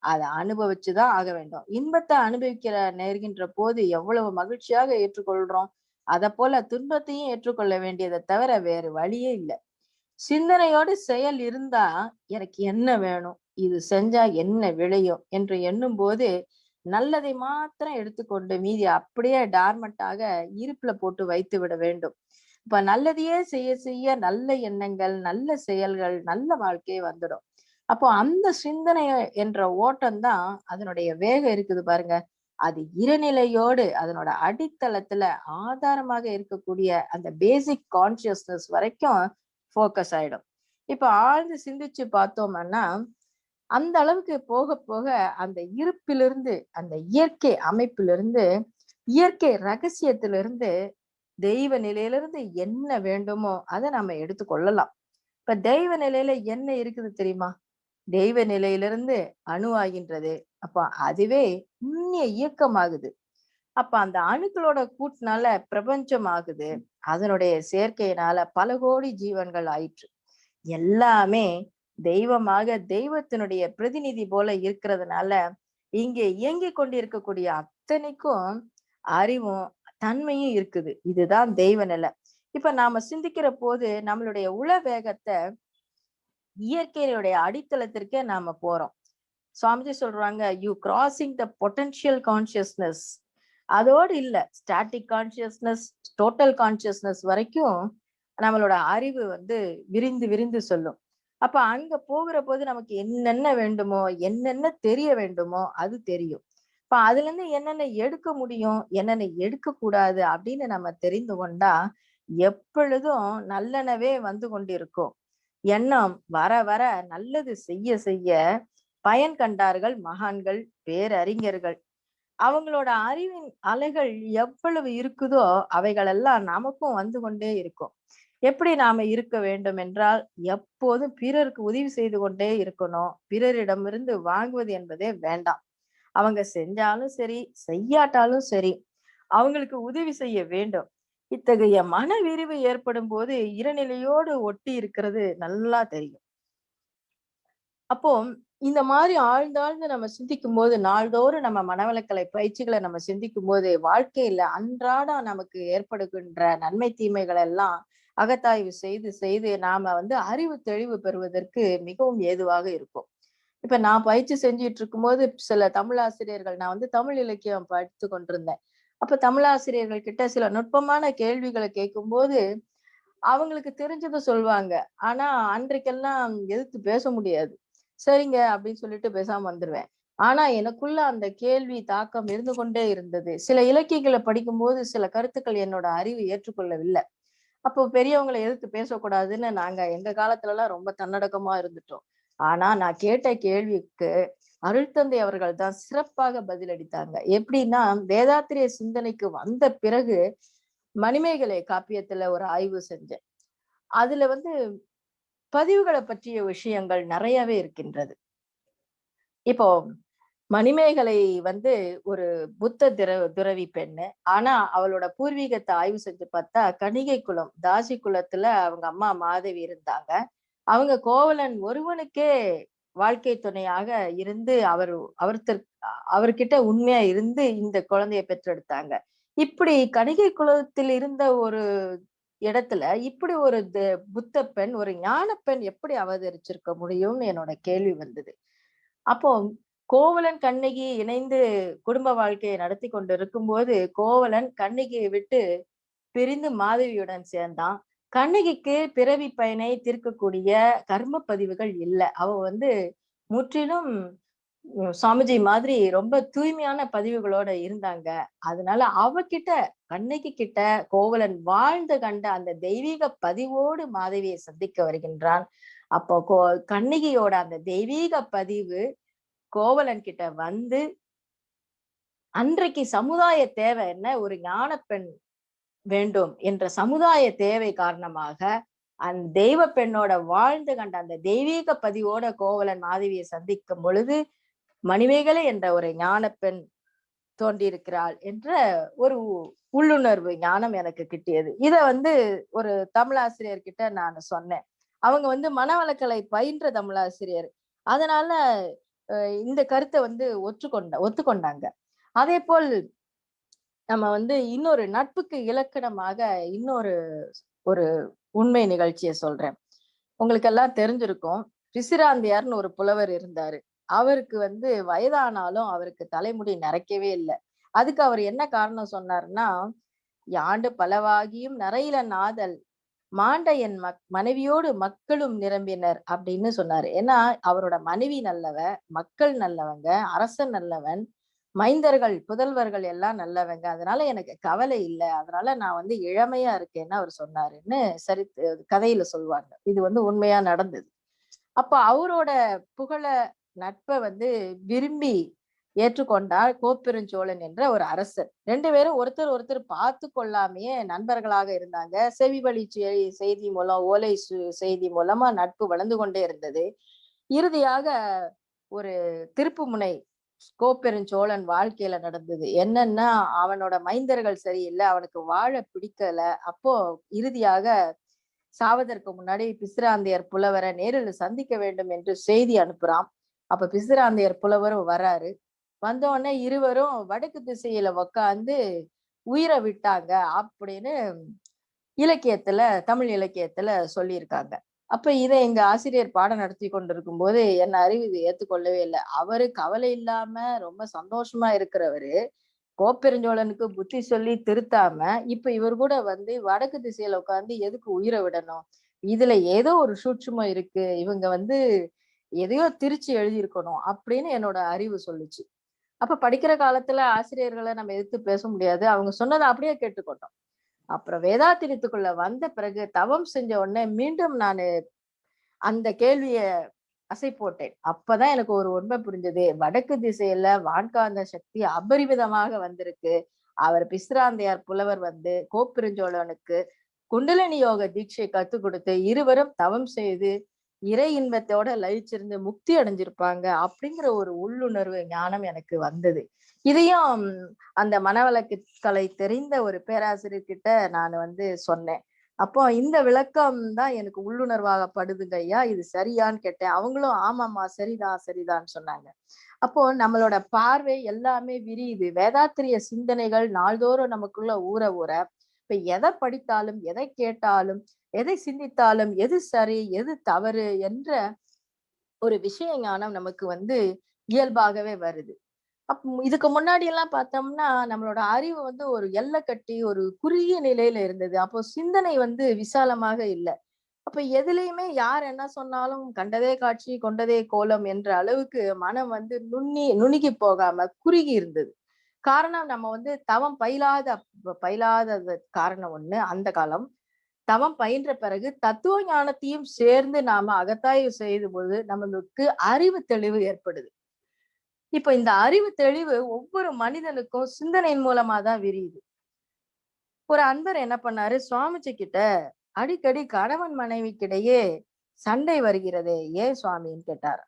அதை அனுபவிச்சுதான் ஆக வேண்டும். இன்பத்தை அனுபவிக்கிற நேர்கின்ற போது எவ்வளவு மகிழ்ச்சியாக ஏற்றுக்கொள்றோம். அத போல துன்பத்தையும் ஏற்றுக்கொள்ள வேண்டியதை தவிர வேறு வழியே இல்லை. சிந்தனையோடு செயல் இருந்தா எனக்கு என்ன வேணும், இது செஞ்சா என்ன விளையும் என்று எண்ணும் போது நல்லதை மாத்திரம் எடுத்துக்கொண்டு மீதி அப்படியே டார்மட்டாக இருப்புல போட்டு வைத்து விட வேண்டும். இப்ப நல்லதையே செய்ய செய்ய நல்ல எண்ணங்கள், நல்ல செயல்கள், நல்ல வாழ்க்கையே வந்துடும். அப்போ அந்த சிந்தனை என்ற ஓட்டம் தான் அதனுடைய வேகம் இருக்குது பாருங்க. அது இறைநிலையோடு அதனோட அடித்தளத்துல ஆதாரமாக இருக்கக்கூடிய அந்த பேசிக் கான்சியஸ்னஸ் வரைக்கும் ஃபோக்கஸ் ஆயிடும். இப்ப ஆழ்ந்து சிந்திச்சு பார்த்தோம்னா அந்த அளவுக்கு போக போக அந்த இருப்பிலிருந்து, அந்த இயற்கை அமைப்பிலிருந்து, இயற்கை ரகசியத்திலிருந்து, தெய்வ நிலையிலிருந்து என்ன வேண்டுமோ அதை நம்ம எடுத்துக்கொள்ளலாம். இப்ப தெய்வ நிலையில என்ன இருக்குது தெரியுமா? தெய்வ நிலையிலிருந்து அணுவாகின்றது. அப்ப அதுவே நுண்ணிய இயக்கமாகுது. அப்ப அந்த அணுக்களோட கூட்டுனால பிரபஞ்சம் ஆகுது. அதனுடைய சேர்க்கையினால பல கோடி ஜீவன்கள் ஆயிற்று. எல்லாமே தெய்வமாக தெய்வத்தினுடைய பிரதிநிதி போல இருக்கிறதுனால இங்கே இயங்கிக் கொண்டிருக்கக்கூடிய அத்தனைக்கும் அறிவும் தன்மையும் இருக்குது. இதுதான் தெய்வ நிலை. இப்ப நாம சிந்திக்கிற போது நம்மளுடைய உள வேகத்தை இயற்கையுடைய அடித்தளத்திற்கே நாம போறோம். சுவாமிஜி சொல்றாங்க, you crossing the potential consciousness. அதோடு இல்ல, ஸ்டாட்டிக் கான்சியஸ்னஸ், டோட்டல் கான்சியஸ்னஸ் வரைக்கும் நம்மளோட அறிவு வந்து விரிந்து விரிந்து சொல்லும். அப்ப அங்க போகிற போது நமக்கு என்னென்ன வேண்டுமோ, என்னென்ன தெரிய வேண்டுமோ அது தெரியும். இப்ப அதுல இருந்து என்னென்ன எடுக்க முடியும், என்னென்ன எடுக்க கூடாது அப்படின்னு நம்ம தெரிந்து கொண்டா எப்பொழுதும் நல்லனவே வந்து கொண்டிருக்கும். எண்ணம் வர வர நல்லது செய்ய செய்ய பயன் கண்டார்கள் மகான்கள், பேரறிஞர்கள். அவங்களோட அறிவின் அலைகள் எவ்வளவு இருக்குதோ அவைகளெல்லாம் நமக்கும் வந்து கொண்டே இருக்கும். எப்படி நாம இருக்க வேண்டும் என்றால் எப்போதும் பிறருக்கு உதவி செய்து கொண்டே இருக்கணும். பிறரிடமிருந்து வாங்குவது என்பதே வேண்டாம். அவங்க செஞ்சாலும் சரி, செய்யாட்டாலும் சரி, அவங்களுக்கு உதவி செய்ய வேண்டும். இத்தகைய மன விரிவு ஏற்படும் போது இறைநிலையோடு ஒட்டி இருக்கிறது நல்லா தெரியும். அப்போ இந்த மாதிரி ஆழ்ந்தாழ்ந்து நம்ம சிந்திக்கும் போது, நாள்தோறும் நம்ம மனவளக்கலை பயிற்சிகளை நம்ம சிந்திக்கும் போது, வாழ்க்கையில அன்றாடம் நமக்கு ஏற்படுகின்ற நன்மை தீமைகள் எல்லாம் அகத்தாய்வு செய்து செய்து நாம அறிவு தெளிவு பெறுவதற்கு மிகவும் ஏதுவாக இருக்கும். இப்ப நான் பயிற்சி செஞ்சுட்டு இருக்கும்போது சில தமிழ் ஆசிரியர்கள், நான் தமிழ் இலக்கியம் படித்து கொண்டிருந்தேன். அப்ப தமிழ் ஆசிரியர்கள் கிட்ட சில நுட்பமான கேள்விகளை கேட்கும்போது அவங்களுக்கு தெரிஞ்சத சொல்லுவாங்க. ஆனா அன்றைக்கெல்லாம் எதிர்த்து பேச முடியாது. சரிங்க அப்படின்னு சொல்லிட்டு பேசாம வந்துருவேன். ஆனா எனக்குள்ள அந்த கேள்வி தாக்கம் இருந்து கொண்டே இருந்தது. சில இலக்கியங்கள படிக்கும்போது சில கருத்துக்கள் என்னோட அறிவு ஏற்றுக்கொள்ளவில்லை. அப்போ பெரியவங்கள எதிர்த்து பேசக்கூடாதுன்னு நாங்க எங்க காலத்துலலாம் ரொம்ப தன்னடக்கமா இருந்துட்டோம். ஆனா நான் கேட்ட கேள்விக்கு அருட்தந்தை அவர்கள் தான் சிறப்பாக பதிலளித்தாங்க. எப்படின்னா, வேதாத்திரிய சிந்தனைக்கு வந்த பிறகு மணிமேகலை காப்பியத்துல ஒரு ஆய்வு செஞ்சேன். அதுல பதிவுகள பற்றிய விஷயங்கள் நெறையவே இருக்கின்றது. இப்போ மணிமேகலை வந்து ஒரு புத்த துறவி பெண்ணு. ஆனா அவளோட பூர்வீகத்த ஆய்வு செஞ்சு பார்த்தா, கணிகை குலம், தாசி குலத்துல அவங்க அம்மா மாதவி இருந்தாங்க. அவங்க கோவலன் ஒருவனுக்கே வாழ்க்கை துணையாக இருந்து அவர்கிட்ட உண்மையா இருந்து இந்த குழந்தைய பெற்றெடுத்தாங்க. இப்படி கணிகை குலத்தில் இருந்த ஒரு இடத்துல இப்படி ஒரு புத்த பெண், ஒரு ஞான பெண் எப்படி அவதரிச்சிருக்க முடியும்னு என்னோட கேள்வி வந்தது. அப்போ கோவலன் கண்ணகி இணைந்து குடும்ப வாழ்க்கையை நடத்தி கொண்டு இருக்கும்போது, கோவலன் கண்ணகியை விட்டு பிரிந்து மாதவியுடன் சேர்ந்தான். கண்ணகிக்கு பிறவி பயனை தீர்க்கக்கூடிய கர்ம பதிவுகள் இல்ல. அவ முற்றிலும் சுவாமிஜி மாதிரி ரொம்ப தூய்மையான பதிவுகளோட இருந்தாங்க. அதனால அவகிட்ட, கண்ணகி கிட்ட கோவலன் வாழ்ந்து கண்ட அந்த தெய்வீக பதிவோடு மாதவியை சந்திக்க வருகின்றான். அப்போ கண்ணகியோட அந்த தெய்வீக பதிவு கோவலன் கிட்ட அன்றைக்கு சமுதாய தேவை என்ன, ஒரு ஞான பெண் வேண்டும் என்ற சமுதாய தேவை காரணமாக அந்த தெய்வ பெண்ணோட வாழ்ந்து கண்ட அந்த தெய்வீக பதிவோட கோவலன் மாதவியை சந்திக்கும் பொழுது, மணிமேகலை என்ற ஒரு ஞான பெண் தோன்றியிருக்கிறாள் என்ற ஒரு உள்ளுணர்வு ஞானம் எனக்கு கிட்டியது. இத ஒரு தமிழாசிரியர் கிட்ட நான் சொன்னேன். அவங்க மனவளக்கலை பயின்ற தமிழாசிரியர். அதனால இந்த கருத்தை ஒத்துக்கொண்டாங்க. அதே போல் நம்ம இன்னொரு நட்புக்கு இலக்கணமாக இன்னொரு ஒரு உண்மை நிகழ்ச்சியை சொல்றேன். உங்களுக்கு எல்லாம் தெரிஞ்சிருக்கும். பிசிராந்தையார்னு ஒரு புலவர் இருந்தாரு. அவருக்கு வயதானாலும் அவருக்கு தலைமுடி நரைக்கவே இல்லை. அதுக்கு அவர் என்ன காரணம் சொன்னாருன்னா, யாண்டு பலவாகியும் நரையில நாதல் மாண்ட என் மனைவியோடு மக்களும் நிரம்பினர் அப்படின்னு சொன்னாரு. ஏன்னா அவரோட மனைவி நல்லவ, மக்கள் நல்லவங்க, அரசன் நல்லவன், மைந்தர்கள் புதல்வர்கள் எல்லாம் நல்லவங்க. அதனால எனக்கு கவலை இல்லை. அதனால நான் இளமையா இருக்கேன்னு அவர் சொன்னாருன்னு சரி கதையில சொல்லுவாங்க. இது உண்மையா நடந்தது. அப்ப அவரோட புகழ நட்பை விரும்பி ஏற்றுக்கொண்டார் கோப்பெருஞ்சோழன் என்ற ஒரு அரசர். 2 பேரும் ஒருத்தர் ஒருத்தர் பார்த்து கொள்ளாமையே நண்பர்களாக இருந்தாங்க. செவி வழி செய்தி மூலம், ஓலை செய்தி மூலமா நட்பு வளர்ந்து கொண்டே இருந்தது. இறுதியாக ஒரு திருப்புமுனை கோப்பெருஞ்சோழன் வாழ்க்கையில நடந்தது. என்னன்னா, அவனோட மைந்தர்கள் சரியில்லை, அவனுக்கு வாழ பிடிக்கல. அப்போ இறுதியாக சாவதற்கு முன்னாடி பிசிராந்தையர் புலவரை நேரில் சந்திக்க வேண்டும் என்று செய்தி அனுப்புறான். அப்ப பிசிராந்தையர் புலவரும் வர்றாரு. வந்த உடனே இருவரும் வடக்கு திசையில உக்காந்து உயிரை விட்டாங்க அப்படின்னு இலக்கியத்துல, தமிழ் இலக்கியத்துல சொல்லியிருக்காங்க. அப்ப இதை எங்க ஆசிரியர் பாடம் நடத்தி கொண்டிருக்கும் போது என் அறிவு இது ஏத்துக்கொள்ளவே இல்லை. அவரு கவலை இல்லாம ரொம்ப சந்தோஷமா இருக்கிறவரு கோப்பெருஞ்சோழனுக்கு புத்தி சொல்லி திருத்தாம இப்ப இவர் கூட வடக்கு திசையில உட்காந்து எதுக்கு உயிரை விடணும், இதுல ஏதோ ஒரு சூட்சுமம் இருக்கு, இவங்க எதையோ திரிச்சு எழுதியிருக்கணும் அப்படின்னு என்னோட அறிவு சொல்லுச்சு. அப்ப படிக்கிற காலத்துல ஆசிரியர்களை நம்ம எதிர்த்து பேச முடியாது. அவங்க சொன்னதை அப்படியே கேட்டுக்கொண்டோம். அப்புறம் வேதாத்திரியத்துக்குள்ள வந்த பிறகு தவம் செஞ்ச உடனே மீண்டும் நான் அந்த கேள்விய அசை போட்டேன். அப்பதான் எனக்கு ஒரு உண்மை புரிஞ்சது. வடக்கு திசையில வான்காந்த சக்தி அபரிமிதமாக வந்திருக்கு. அவர் பிசிராந்தையார் புலவர் கோப்பெருஞ்சோழனுக்கு குண்டலினி யோக தீட்சை கத்துக் கொடுத்து இருவரும் தவம் செய்து இறை இன்பத்தோட லயிச்சிருந்து முக்தி அடைஞ்சிருப்பாங்க அப்படிங்கிற ஒரு உள்ளுணர்வு ஞானம் எனக்கு வந்தது. இதையும் அந்த மனவளக்கலை தெரிந்த ஒரு பேராசிரியர் கிட்ட நான் சொன்னேன். அப்போ இந்த விளக்கம் தான் எனக்கு உள்ளுணர்வாக படுதுங்க ஐயா, இது சரியான்னு கேட்டேன். அவங்களும் ஆமாம்மா சரிதான் சரிதான்னு சொன்னாங்க. அப்போ நம்மளோட பார்வை எல்லாமே விரியுது. வேதாத்திரிய சிந்தனைகள் நாள்தோறும் நமக்குள்ள ஊற ஊற இப்ப எதை படித்தாலும், எதை கேட்டாலும், எதை சிந்தித்தாலும், எது சரி, எது தவறு என்ற ஒரு விஷய ஞானம் நமக்கு இயல்பாகவே வருது. இதுக்கு முன்னாடி எல்லாம் பார்த்தோம்னா, நம்மளோட அறிவு ஒரு எல்லை கட்டி ஒரு குறுகிய நிலையில இருந்தது. அப்போ சிந்தனை விசாலமாக இல்ல. அப்ப எதுலயுமே யார் என்ன சொன்னாலும் கண்டதே காட்சி, கொண்டதே கோலம் என்ற அளவுக்கு மனம் நுணுகி போகாம குறுகி இருந்தது. காரணம் நம்ம தவம் பயிலாதது காரணம் ஒண்ணு அந்த காலம். தவம் பயின்ற பிறகு தத்துவ ஞானத்தையும் சேர்ந்து நாம அகத்தாய்வு செய்யும்போது நம்மளுக்கு அறிவு தெளிவு ஏற்படுது. இப்ப இந்த அறிவு தெளிவு ஒவ்வொரு மனிதனுக்கும் சிந்தனையின் மூலமா தான் விரியுது. ஒரு அன்பர் என்ன பண்ணாரு, சுவாமிஜி கிட்ட அடிக்கடி கணவன் மனைவிக்கிடையே சண்டை வருகிறதே ஏன் சுவாமின்னு கேட்டார்.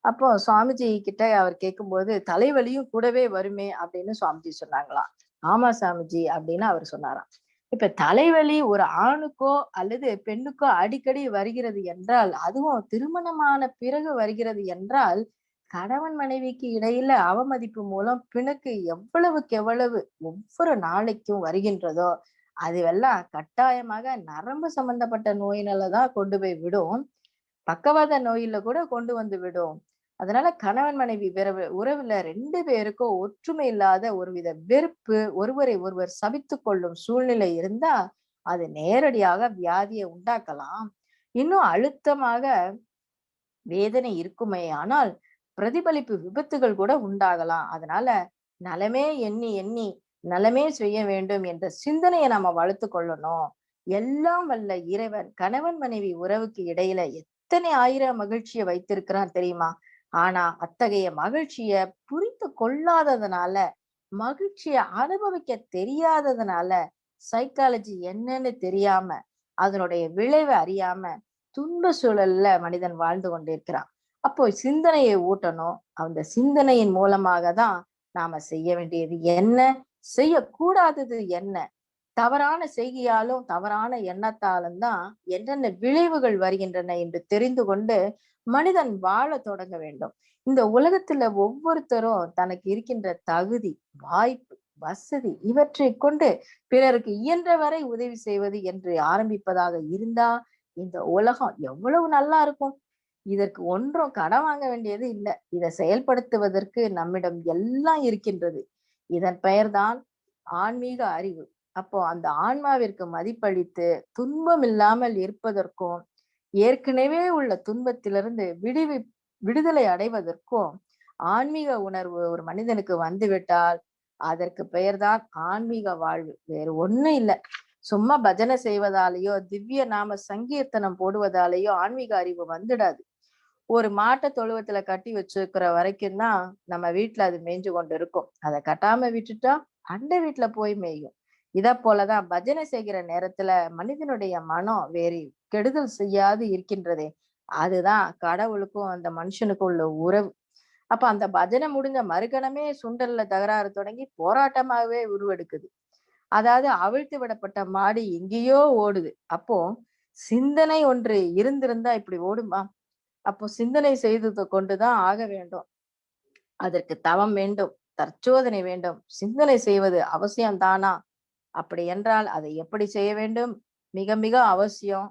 அப்போ சுவாமிஜி கிட்ட அவர் கேட்கும்போது, தலைவலியும் கூடவே வருமே அப்படின்னு சுவாமிஜி சொன்னாங்களாம். ஆமா சாமிஜி அப்படின்னு அவர் சொன்னாராம். இப்ப தலைவலி ஒரு ஆணுக்கோ அல்லது பெண்ணுக்கோ அடிக்கடி வருகிறது என்றால், அதுவும் திருமணமான பிறகு வருகிறது என்றால், கணவன் மனைவிக்கு இடையில அவமதிப்பு மூலம் பிணக்கு எவ்வளவுக்கு எவ்வளவு ஒவ்வொரு நாளைக்கும் வருகின்றதோ, அதுவெல்லாம் கட்டாயமாக நரம்பு சம்பந்தப்பட்ட நோயினால தான் கொண்டு போய் விடும். பக்கவாத நோயில கூட கொண்டு விடும். அதனால கணவன் மனைவி உறவுல 2 பேருக்கும் ஒற்றுமை இல்லாத ஒருவித வெறுப்பு, ஒருவரை ஒருவர் சபித்துக் கொள்ளும் சூழ்நிலை இருந்தா அது நேரடியாக வியாதியை உண்டாக்கலாம். இன்னும் அழுத்தமாக வேதனை இருக்குமே ஆனால் பிரதிபலிப்பு விபத்துகள் கூட உண்டாகலாம். அதனால நலமே எண்ணி எண்ணி நலமே செய்ய வேண்டும் என்ற சிந்தனையை நம்ம வளர்த்து கொள்ளணும். எல்லாம் வல்ல இறைவன் கணவன் மனைவி உறவுக்கு இடையில எத்தனை ஆயிரம் மகிழ்ச்சியை வைத்திருக்கிறான் தெரியுமா? ஆனா அத்தகைய மகிழ்ச்சிய புரிந்து கொள்ளாததுனால, மகிழ்ச்சிய அனுபவிக்க தெரியாததுனால, சைக்காலஜி என்னன்னு தெரியாம, அதனுடைய விளைவை அறியாம துன்ப சூழல்ல மனிதன் வாழ்ந்து கொண்டிருக்கிறான். அப்போ சிந்தனையை ஊட்டணும். அந்த சிந்தனையின் மூலமாக தான் நாம செய்ய வேண்டியது என்ன, செய்யக்கூடாதது என்ன, தவறான செய்கையாலும் தவறான எண்ணத்தாலும் தான் என்னென்ன விளைவுகள் வருகின்றன என்று தெரிந்து கொண்டு மனிதன் வாழ தொடங்க வேண்டும். இந்த உலகத்துல ஒவ்வொருத்தரும் தனக்கு இருக்கின்ற தகுதி, வாய்ப்பு, வசதி இவற்றை கொண்டு பிறருக்கு இயன்ற வரை உதவி செய்வது என்று ஆரம்பிப்பதாக இருந்தா இந்த உலகம் எவ்வளவு நல்லா இருக்கும். இதற்கு ஒன்றும் கடன் வாங்க வேண்டியது இல்லை. இதை செயல்படுத்துவதற்கு நம்மிடம் எல்லாம் இருக்கின்றது. இதன் பெயர்தான் ஆன்மீக அறிவு. அப்போ அந்த ஆன்மாவிற்கு மதிப்பளித்து துன்பம் இல்லாமல் இருப்பதற்கும், ஏற்கனவே உள்ள துன்பத்திலிருந்து விடுதலை அடைவதற்கும் ஆன்மீக உணர்வு ஒரு மனிதனுக்கு வந்துவிட்டால் அதற்கு பெயர்தான் ஆன்மீக வாழ்வு. வேறு ஒண்ணும் இல்லை. சும்மா பஜனை செய்வதாலேயோ திவ்ய நாம சங்கீர்த்தனம் போடுவதாலேயோ ஆன்மீக அறிவு வந்துடாது. ஒரு மாட்டை தொழுவத்துல கட்டி வச்சிருக்கிற வரைக்கும் தான் நம்ம வீட்டுல அது மேய்ஞ்சு கொண்டு இருக்கும். அதை கட்டாம விட்டுட்டா அண்டை வீட்டுல போய் மேயும். இத போலதான் பஜனை செய்கிற நேரத்துல மனிதனுடைய மனம் வேறு கெடுதல் செய்யாது இருக்கின்றதே, அதுதான் கடவுளுக்கும் அந்த மனுஷனுக்கும் உள்ள உறவு. அப்ப அந்த பஜனை முடிஞ்ச மறுகணமே சுண்டல்ல தகராறு தொடங்கி போராட்டமாகவே உருவெடுக்குது. அதாவது அவிழ்த்து விடப்பட்ட மாடு எங்கேயோ ஓடுது. அப்போ சிந்தனை ஒன்று இருந்திருந்தா இப்படி ஓடுமா? அப்போ சிந்தனை செய்து கொண்டுதான் ஆக வேண்டும். அதற்கு தவம் வேண்டும், தற்சோதனை வேண்டும். சிந்தனை செய்வது அவசியம்தானா? அப்படி என்றால் அதை எப்படி செய்ய வேண்டும்? மிக மிக அவசியம்,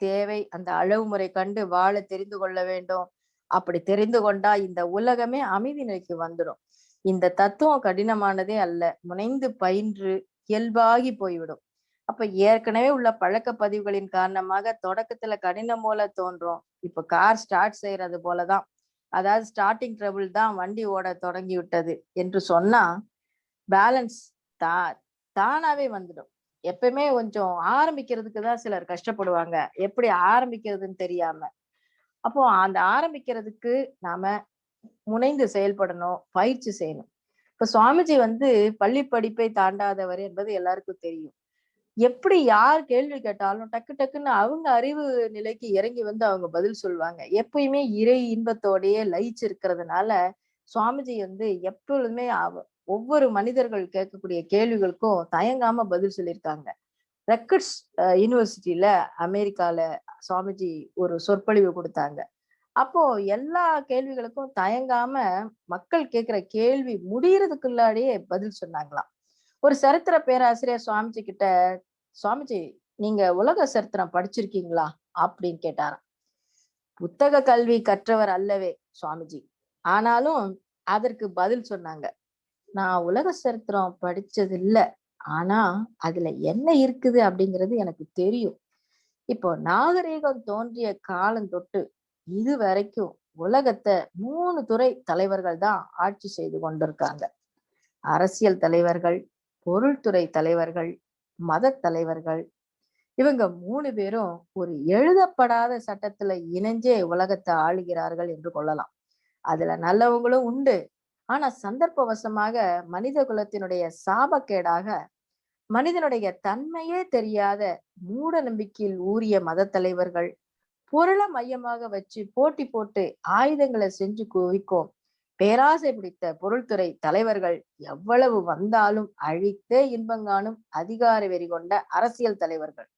தேவை. அந்த அளவு முறை கண்டு வாழ தெரிந்து கொள்ள வேண்டும். அப்படி தெரிந்து கொண்டா இந்த உலகமே அமைதி நிலைக்கு வந்துடும். இந்த தத்துவம் கடினமானதே அல்ல. முனைந்து பயின்று இயல்பாகி போய்விடும். அப்ப ஏற்கனவே உள்ள பழக்க பதிவுகளின் காரணமாக தொடக்கத்துல கடினம் போல தோன்றும். இப்ப கார் ஸ்டார்ட் செய்யறது போலதான். அதாவது ஸ்டார்டிங் ட்ரபிள் தான் வண்டி ஓட தொடங்கி விட்டது என்று சொன்னா பேலன்ஸ் தானாவே வந்துடும். எப்பவுமே கொஞ்சம் ஆரம்பிக்கிறதுக்கு தான் சிலர் கஷ்டப்படுவாங்க, எப்படி ஆரம்பிக்கிறதுன்னு தெரியாம. அப்போ அந்த ஆரம்பிக்கிறதுக்கு நாம முனைந்து செயல்படணும், பயிற்சி செய்யணும். இப்ப சுவாமிஜி பள்ளி படிப்பை தாண்டாதவர் என்பது எல்லாருக்கும் தெரியும். எப்படி யார் கேள்வி கேட்டாலும் டக்கு டக்குன்னு அவங்க அறிவு நிலைக்கு இறங்கி வந்து அவங்க பதில் சொல்லுவாங்க. எப்பயுமே இறை இன்பத்தோடயே லயிச்சு இருக்கிறதுனால, சுவாமிஜி வந்து எப்பொழுதுமே ஒவ்வொரு மனிதர்கள் கேட்கக்கூடிய கேள்விகளுக்கும் தயங்காம பதில் சொல்லியிருக்காங்க. ரெக்கர்ட்ஸ் யூனிவர்சிட்டியில அமெரிக்கால சுவாமிஜி ஒரு சொற்பொழிவு கொடுத்தாங்க. அப்போ எல்லா கேள்விகளுக்கும் தயங்காம மக்கள் கேட்கிற கேள்வி முடியறதுக்குள்ளாடியே பதில் சொன்னாங்களாம். ஒரு சரித்திர பேராசிரியர் சுவாமிஜி கிட்ட, சுவாமிஜி நீங்க உலக சரித்திரம் படிச்சிருக்கீங்களா அப்படின்னு கேட்டாராம். புத்தக கல்வி கற்றவர் அல்லவே சுவாமிஜி. ஆனாலும் அதற்கு பதில் சொன்னாங்க. நான் உலக சரித்திரம் படிச்சது இல்ல. ஆனா அதுல என்ன இருக்குது அப்படிங்கிறது எனக்கு தெரியும். இப்போ நாகரீகம் தோன்றிய காலம் தொட்டு இது வரைக்கும் உலகத்தை 3 துறை தலைவர்கள் தான் ஆட்சி செய்து கொண்டிருக்காங்க. அரசியல் தலைவர்கள், பொருள்துறை தலைவர்கள், மத தலைவர்கள். இவங்க 3 பேரும் ஒரு எழுதப்படாத சட்டத்துல இணைஞ்சே உலகத்தை ஆளுகிறார்கள் என்று கொள்ளலாம். அதுல நல்லவங்களும் உண்டு. ஆனா சந்தர்ப்பவசமாக மனித குலத்தினுடைய சாபக்கேடாக மனிதனுடைய தன்மையே தெரியாத மூட நம்பிக்கையில் ஊறிய மத தலைவர்கள் பொருளை மையமாக வச்சு போட்டி போட்டு ஆயுதங்களை செஞ்சு குவிக்கும் பேராசை பிடித்த பொருள்துறை தலைவர்கள் எவ்வளவு வந்தாலும் அழித்தே இன்பங்காணும் அதிகார வெறி கொண்ட அரசியல் தலைவர்கள்.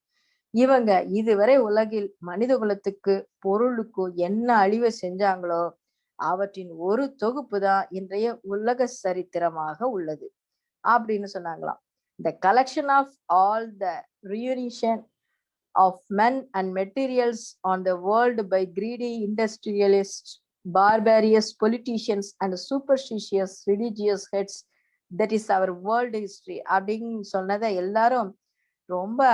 இவங்க இதுவரை உலகில் மனித குலத்துக்கு பொருளுக்கு என்ன அழிவை செஞ்சாங்களோ அவற்றின் ஒரு தொகுப்பு தான் இன்றைய உலக சரித்திரமாக உள்ளது அப்படின்னு சொன்னாங்களாம். The collection of all the reunition of men and materials on the world by greedy industrialists, barbarous politicians and superstitious religious heads, that is our world history அப்படின்னு சொன்னதை எல்லாரும் ரொம்ப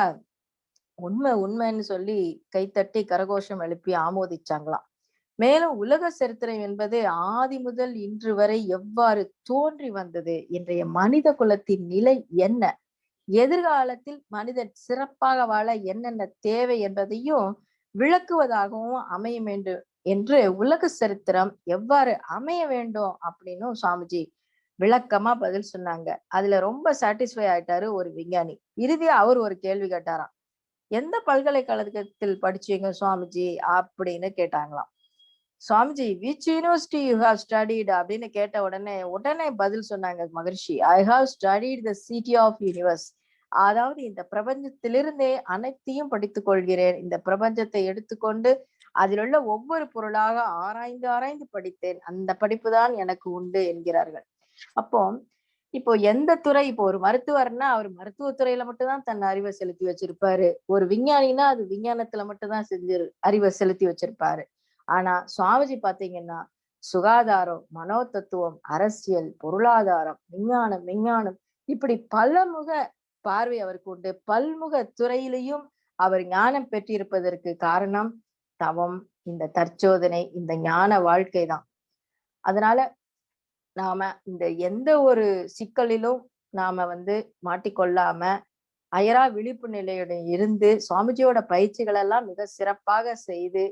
உண்மை உண்மைன்னு சொல்லி கைத்தட்டி கரகோஷம் எழுப்பி ஆமோதிச்சாங்களாம். மேலும் உலக சரித்திரம் என்பது ஆதி முதல் இன்று வரை எவ்வாறு தோன்றி வந்தது, இன்றைய மனித குலத்தின் நிலை என்ன, எதிர்காலத்தில் மனிதன் சிறப்பாக வாழ என்னென்ன தேவை என்பதையும் விளக்குவதாகவும் அமையும் என்று உலக சரித்திரம் எவ்வாறு அமைய வேண்டும் அப்படின்னு சுவாமிஜி விளக்கமா பதில் சொன்னாங்க. அதுல ரொம்ப சாட்டிஸ்ஃபை ஆயிட்டாரு ஒரு விஞ்ஞானி. இறுதியா அவர் ஒரு கேள்வி கேட்டாராம். எந்த பல்கலைக்கழகத்தில் படிச்சீங்க சுவாமிஜி அப்படின்னு கேட்டாங்களாம். Swamiji which university you have studied அப்படின்னு கேட்ட உடனே பதில் சொன்னாங்க Maharshi. I have studied the city of universe. அதாவது இந்த பிரபஞ்சத்திலிருந்தே அனைத்தையும் படித்துக் கொள்கிறேன். இந்த பிரபஞ்சத்தை எடுத்துக்கொண்டு அதில் உள்ள ஒவ்வொரு பொருளாக ஆராய்ந்து ஆராய்ந்து படித்தேன். அந்த படிப்பு தான் எனக்கு உண்டு என்கிறார்கள். அப்போ இப்போ எந்த துறை, இப்போ ஒரு மருத்துவர்னா அவர் மருத்துவத்துறையில மட்டும்தான் தன் அறிவை செலுத்தி வச்சிருப்பாரு. ஒரு விஞ்ஞானினா அது விஞ்ஞானத்துல மட்டும்தான் அறிவை செலுத்தி வச்சிருப்பாரு. ஆனா சுவாமிஜி பாத்தீங்கன்னா சுகாதாரம், மனோ தத்துவம், அரசியல், பொருளாதாரம், விஞ்ஞானம் இப்படி பலமுக பார்வை அவருக்கு உண்டு. பல்முக துறையிலையும் அவர் ஞானம் பெற்றிருப்பதற்கு காரணம் தவம், இந்த தற்சோதனை, இந்த ஞான வாழ்க்கை தான். அதனால நாம இந்த எந்த ஒரு சிக்கலிலும் நாம மாட்டிக்கொள்ளாம அயரா விழிப்பு நிலையுடன் இருந்து சுவாமிஜியோட பயிற்சிகள் எல்லாம் மிக சிறப்பாக செய்து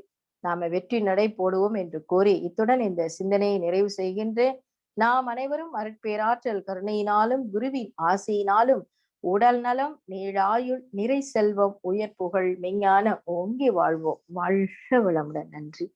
நாம வெற்றி நடை போடுவோம் என்று கூறி இத்துடன் இந்த சிந்தனையை நிறைவு செய்கின்றேன். நாம் அனைவரும் அருட்பேராற்றல் கருணையினாலும் குருவின் ஆசையினாலும் உடல் நலம், நீளாயுள், நிறை செல்வம், உயர் புகழ், மெஞ்ஞான ஓங்கி வாழ்வோம். வாழ்க வளமுடன். நன்றி.